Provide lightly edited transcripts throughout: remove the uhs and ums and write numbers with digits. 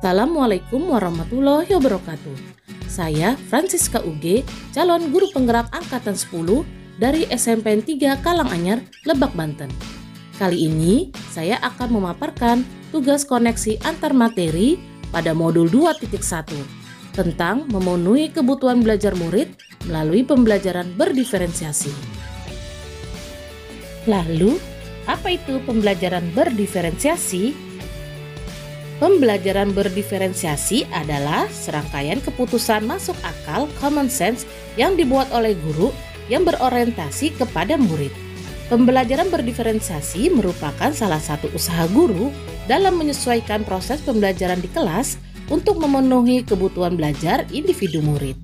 Assalamualaikum warahmatullahi wabarakatuh. Saya Francisca UG, calon guru penggerak angkatan 10 dari SMPN 3 Kalanganyar, Lebak, Banten. Kali ini saya akan memaparkan tugas koneksi antar materi pada modul 2.1 tentang memenuhi kebutuhan belajar murid melalui pembelajaran berdiferensiasi. Lalu, apa itu pembelajaran berdiferensiasi? Pembelajaran berdiferensiasi adalah serangkaian keputusan masuk akal common sense yang dibuat oleh guru yang berorientasi kepada murid. Pembelajaran berdiferensiasi merupakan salah satu usaha guru dalam menyesuaikan proses pembelajaran di kelas untuk memenuhi kebutuhan belajar individu murid.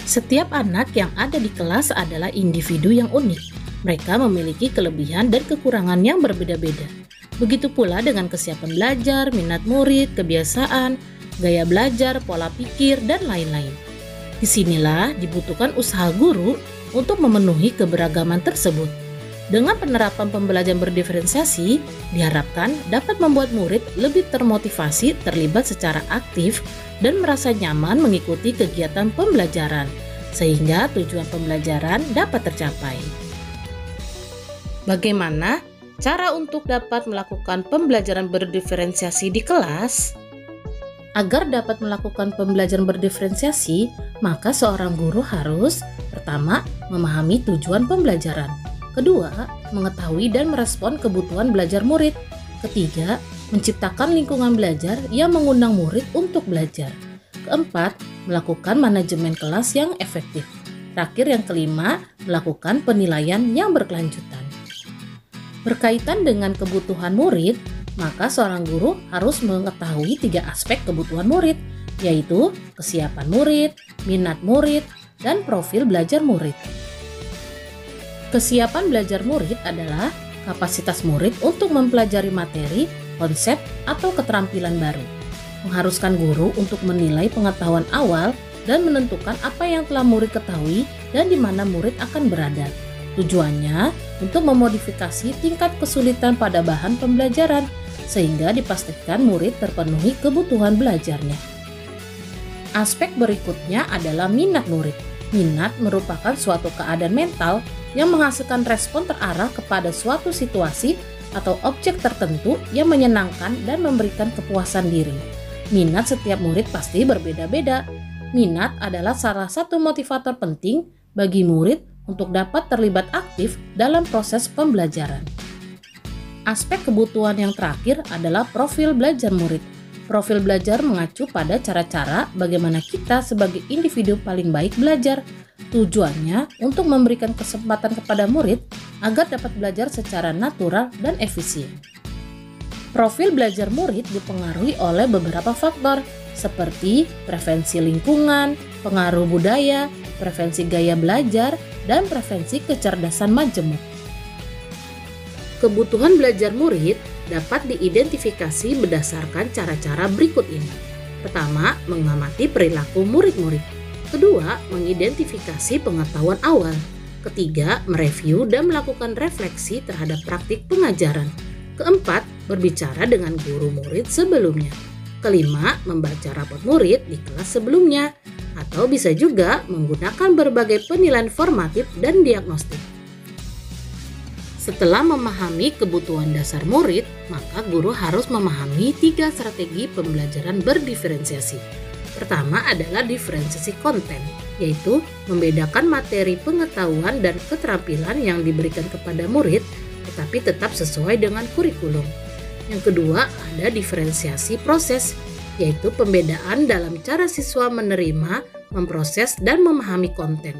Setiap anak yang ada di kelas adalah individu yang unik. Mereka memiliki kelebihan dan kekurangan yang berbeda-beda. Begitu pula dengan kesiapan belajar, minat murid, kebiasaan, gaya belajar, pola pikir, dan lain-lain. Disinilah dibutuhkan usaha guru untuk memenuhi keberagaman tersebut. Dengan penerapan pembelajaran berdiferensiasi, diharapkan dapat membuat murid lebih termotivasi, terlibat secara aktif, dan merasa nyaman mengikuti kegiatan pembelajaran, sehingga tujuan pembelajaran dapat tercapai. Bagaimana cara untuk dapat melakukan pembelajaran berdiferensiasi di kelas? Agar dapat melakukan pembelajaran berdiferensiasi, maka seorang guru harus pertama, memahami tujuan pembelajaran. Kedua, mengetahui dan merespon kebutuhan belajar murid. Ketiga, menciptakan lingkungan belajar yang mengundang murid untuk belajar. Keempat, melakukan manajemen kelas yang efektif. Terakhir, yang kelima, melakukan penilaian yang berkelanjutan. Berkaitan dengan kebutuhan murid, maka seorang guru harus mengetahui 3 aspek kebutuhan murid, yaitu kesiapan murid, minat murid, dan profil belajar murid. Kesiapan belajar murid adalah kapasitas murid untuk mempelajari materi, konsep, atau keterampilan baru. Mengharuskan guru untuk menilai pengetahuan awal dan menentukan apa yang telah murid ketahui dan di mana murid akan berada. Tujuannya untuk memodifikasi tingkat kesulitan pada bahan pembelajaran sehingga dipastikan murid terpenuhi kebutuhan belajarnya. Aspek berikutnya adalah minat murid. Minat merupakan suatu keadaan mental yang menghasilkan respon terarah kepada suatu situasi atau objek tertentu yang menyenangkan dan memberikan kepuasan diri. Minat setiap murid pasti berbeda-beda. Minat adalah salah satu motivator penting bagi murid untuk dapat terlibat aktif dalam proses pembelajaran. Aspek kebutuhan yang terakhir adalah profil belajar murid. Profil belajar mengacu pada cara-cara bagaimana kita sebagai individu paling baik belajar. Tujuannya untuk memberikan kesempatan kepada murid agar dapat belajar secara natural dan efisien. Profil belajar murid dipengaruhi oleh beberapa faktor seperti preferensi lingkungan, pengaruh budaya, preferensi gaya belajar, dan preferensi kecerdasan majemuk. Kebutuhan belajar murid dapat diidentifikasi berdasarkan cara-cara berikut ini. Pertama, mengamati perilaku murid-murid. Kedua, mengidentifikasi pengetahuan awal. Ketiga, mereview dan melakukan refleksi terhadap praktik pengajaran. Keempat, berbicara dengan guru murid sebelumnya. Kelima, membaca rapot murid di kelas sebelumnya. Atau bisa juga menggunakan berbagai penilaian formatif dan diagnostik. Setelah memahami kebutuhan dasar murid, maka guru harus memahami 3 strategi pembelajaran berdiferensiasi. Pertama adalah diferensiasi konten, yaitu membedakan materi pengetahuan dan keterampilan yang diberikan kepada murid, tetapi tetap sesuai dengan kurikulum. Yang kedua ada diferensiasi proses, yaitu pembedaan dalam cara siswa menerima, memproses, dan memahami konten.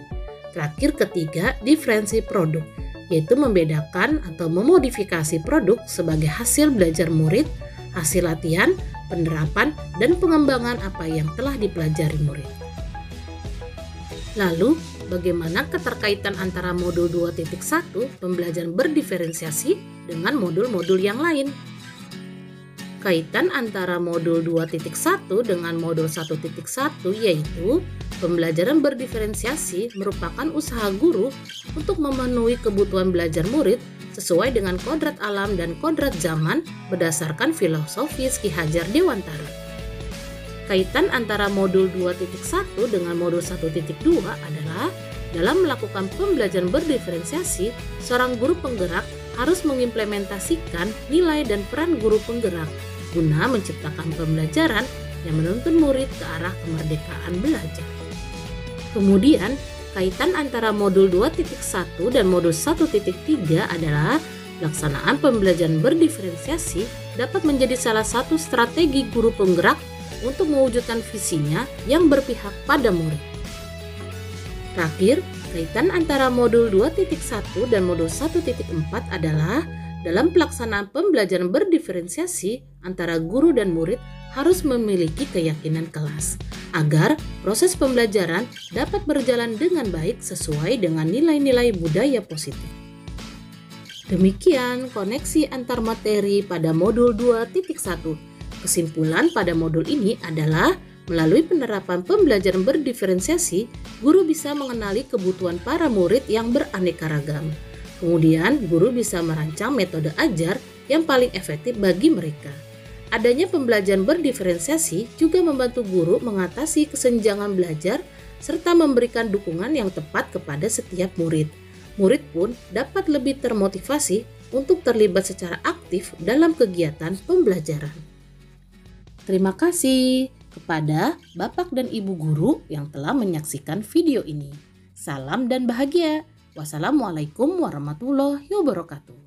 Terakhir ketiga, diferensi produk, yaitu membedakan atau memodifikasi produk sebagai hasil belajar murid, hasil latihan, penerapan, dan pengembangan apa yang telah dipelajari murid. Lalu, bagaimana keterkaitan antara modul 2.1 pembelajaran berdiferensiasi dengan modul-modul yang lain? Kaitan antara modul 2.1 dengan modul 1.1 yaitu Pembelajaran berdiferensiasi merupakan usaha guru untuk memenuhi kebutuhan belajar murid sesuai dengan kodrat alam dan kodrat zaman berdasarkan filosofis Ki Hajar Dewantara. Kaitan antara modul 2.1 dengan modul 1.2 adalah dalam melakukan pembelajaran berdiferensiasi, seorang guru penggerak harus mengimplementasikan nilai dan peran guru penggerak guna menciptakan pembelajaran yang menuntun murid ke arah kemerdekaan belajar. Kemudian, kaitan antara modul 2.1 dan modul 1.3 adalah pelaksanaan pembelajaran berdiferensiasi dapat menjadi salah satu strategi guru penggerak untuk mewujudkan visinya yang berpihak pada murid. Terakhir, kaitan antara modul 2.1 dan modul 1.4 adalah dalam pelaksanaan pembelajaran berdiferensiasi antara guru dan murid harus memiliki keyakinan kelas agar proses pembelajaran dapat berjalan dengan baik sesuai dengan nilai-nilai budaya positif. Demikian koneksi antar materi pada modul 2.1. Kesimpulan pada modul ini adalah melalui penerapan pembelajaran berdiferensiasi, guru bisa mengenali kebutuhan para murid yang beraneka ragam. Kemudian, guru bisa merancang metode ajar yang paling efektif bagi mereka. Adanya pembelajaran berdiferensiasi juga membantu guru mengatasi kesenjangan belajar serta memberikan dukungan yang tepat kepada setiap murid. Murid pun dapat lebih termotivasi untuk terlibat secara aktif dalam kegiatan pembelajaran. Terima kasih kepada Bapak dan Ibu guru yang telah menyaksikan video ini. Salam dan bahagia. Wassalamualaikum warahmatullahi wabarakatuh.